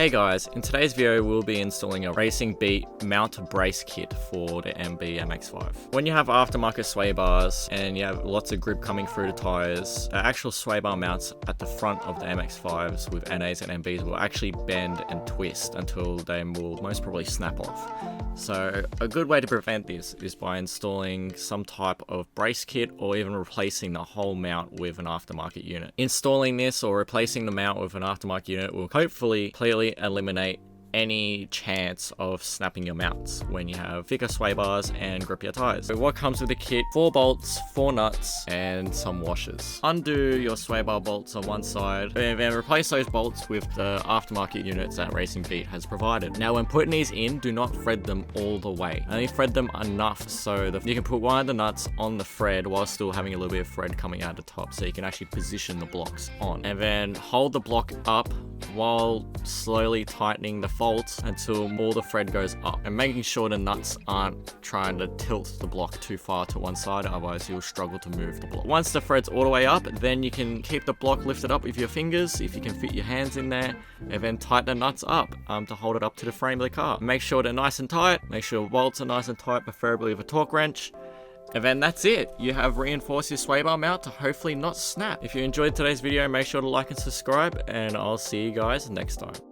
Hey guys, in today's video we'll be installing a Racing Beat mount brace kit for the MX5. When you have aftermarket sway bars and you have lots of grip coming through the tires, the actual sway bar mounts at the front of the MX5s with NAs and MBs will actually bend and twist until they will most probably snap off. So a good way to prevent this is by installing some type of brace kit or even replacing the whole mount with an aftermarket unit. Installing this or replacing the mount with an aftermarket unit will hopefully clearly eliminate any chance of snapping your mounts when you have thicker sway bars and grippier tires. So what comes with the kit: 4 bolts, 4 nuts, and some washers. Undo your sway bar bolts on one side and then replace those bolts with the aftermarket units that Racing Beat has provided. Now when putting these in, do not thread them all the way. Only thread them enough so that you can put one of the nuts on the thread while still having a little bit of thread coming out the top, so you can actually position the blocks on. And then hold the block up while slowly tightening the bolts until all the thread goes up, and making sure the nuts aren't trying to tilt the block too far to one side, otherwise you'll struggle to move the block. Once the thread's all the way up, then you can keep the block lifted up with your fingers if you can fit your hands in there, and then tighten the nuts up to hold it up to the frame of the car. Make sure they're nice and tight, make sure the bolts are nice and tight, preferably with a torque wrench. And then that's it. You have reinforced your sway bar mount to hopefully not snap. If you enjoyed today's video, make sure to like and subscribe, and I'll see you guys next time.